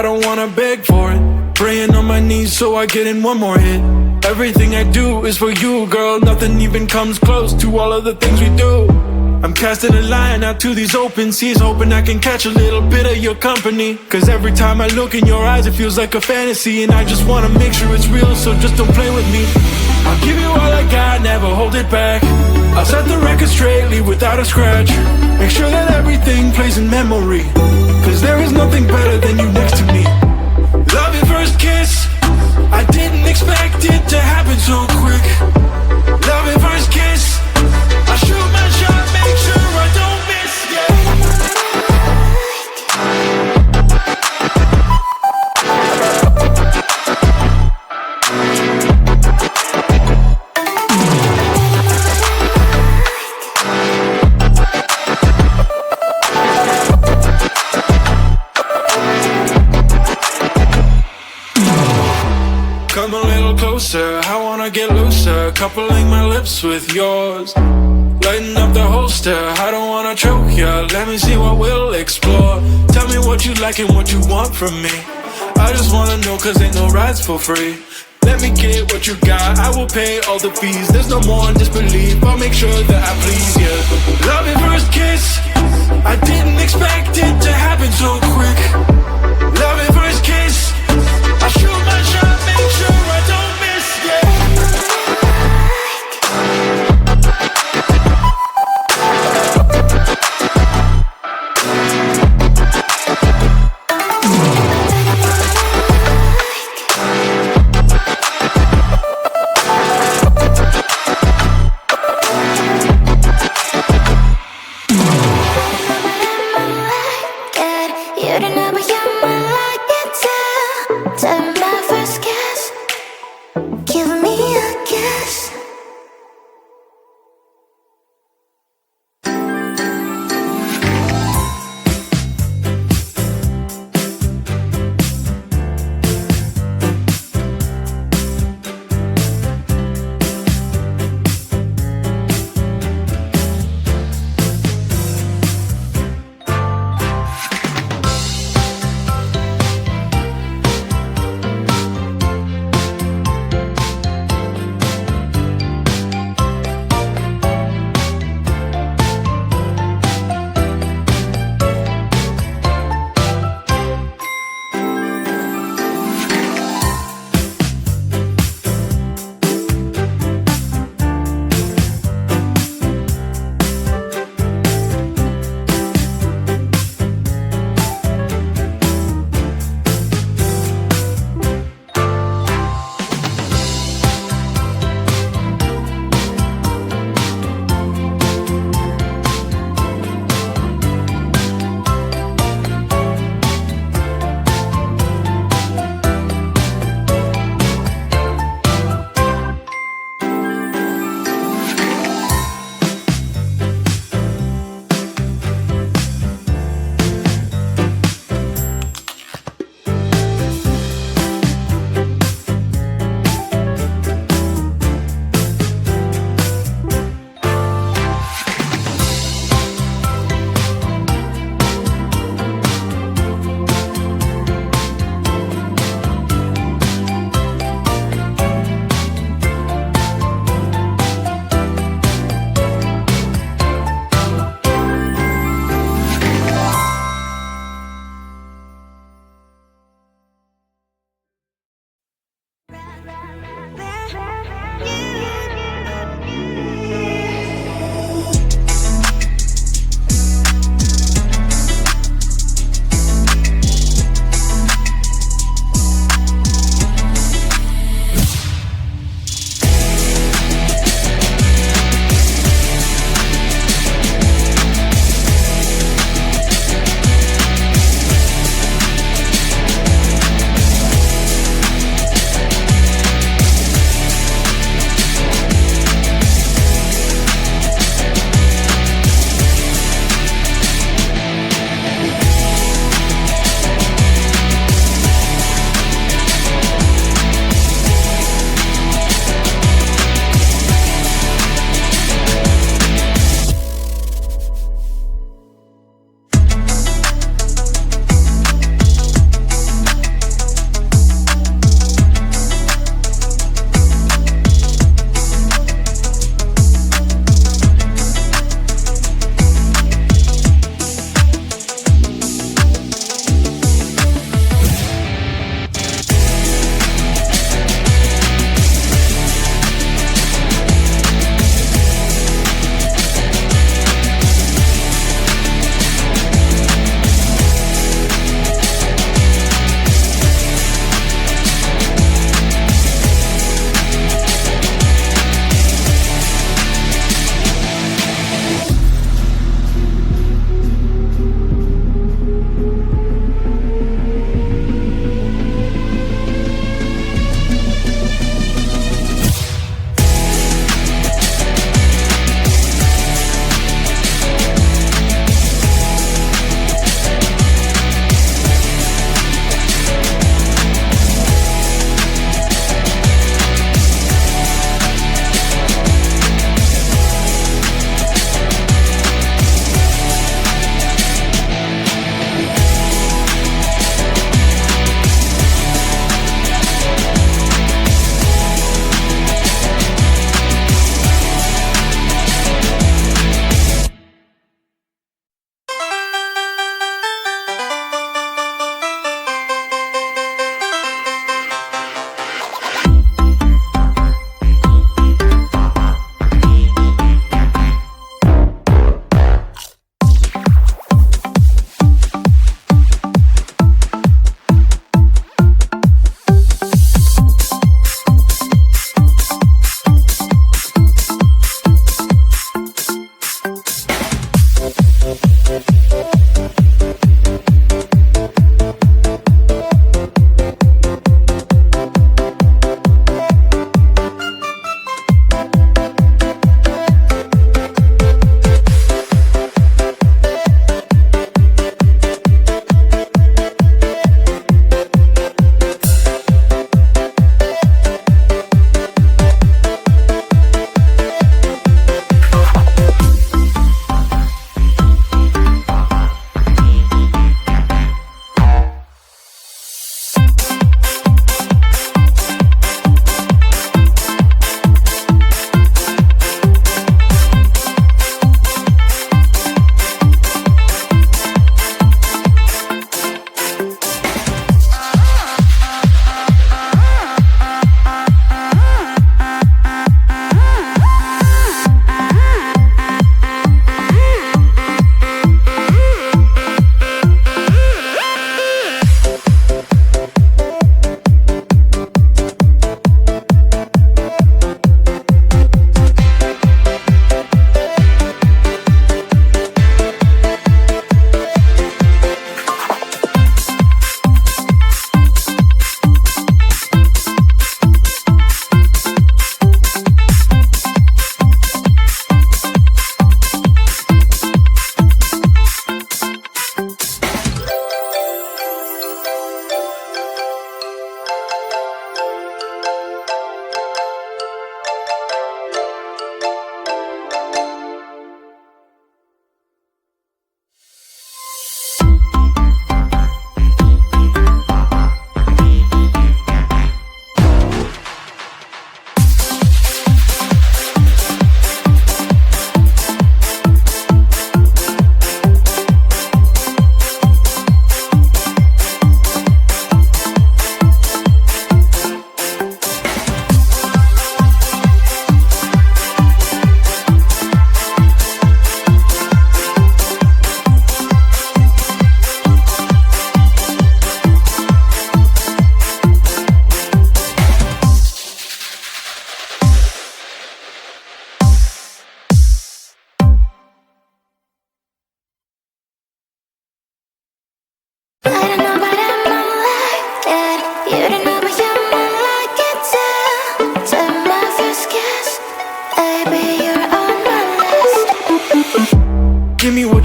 I don't wanna beg for it. Praying on my knees so I get in one more hit. Everything I do is for you, girl. Nothing even comes close to all of the things we do. I'm casting a line out to these open seas, hoping I can catch a little bit of your company. Cause every time I look in your eyes it feels like a fantasy, and I just wanna make sure it's real, so just don't play with me. I'll give you all I got, never hold it back. I'll set the record straight, leave without a scratch. Make sure that everything plays in memory, cause there is nothing better than you next to me. Love at first kiss, I didn't expect it to happen so quick. Love at first kiss, I shoot my shot, make sure I don't miss, yeah. Come a little closer, I wanna get looser, coupling my lips with yours. Lighten up the holster, I don't wanna choke ya. Let me see what we'll explore. Tell me what you like and what you want from me. I just wanna know, cause ain't no rides for free. Let me get what you got, I will pay all the fees. There's no more disbelief, I'll make sure that I please you. Love at first kiss, I didn't expect it to happen so quick. Love at first kiss, I shoot my shot, make sure I don't miss, yeah.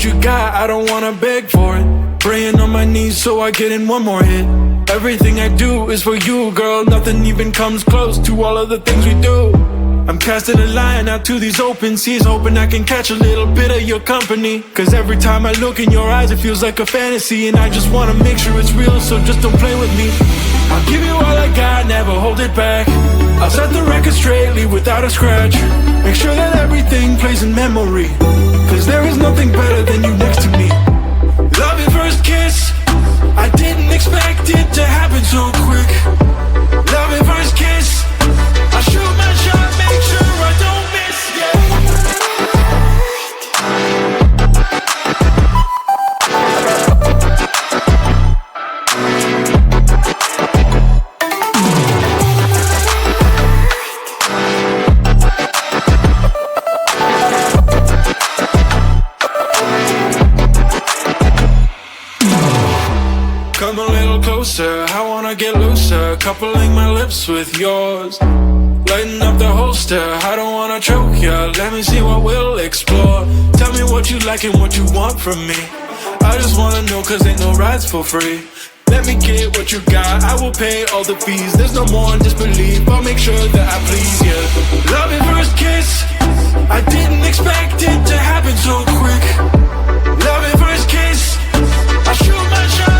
what you got, I don't wanna beg for it. Praying on my knees so I get in one more hit. Everything I do is for you, girl. Nothing even comes close to all of the things we do. I'm casting a line out to these open seas, hoping I can catch a little bit of your company. Cause every time I look in your eyes, it feels like a fantasy. And I just wanna make sure it's real, so just don't play with me. I'll give you all I got, never hold it back. I'll set the record straight, leave without a scratch. Make sure that everything plays in memory. Cause there is nothing better than you next to me. Love at first kiss, I didn't expect it to happen so quick. Love at first kiss, I shoot my shot, make sure I don't miss, Come a little closer, I wanna get looser. Coupling my lips with yours, lighten up the holster, I don't wanna choke ya. Let me see what we'll explore. Tell me what you like and what you want from me. I just wanna know cause ain't no rides for free. Let me get what you got, I will pay all the fees. There's no more disbelief, I'll make sure that I please you. Love at first kiss, I didn't expect it to happen so quick. Love at first kiss, I shoot my shot.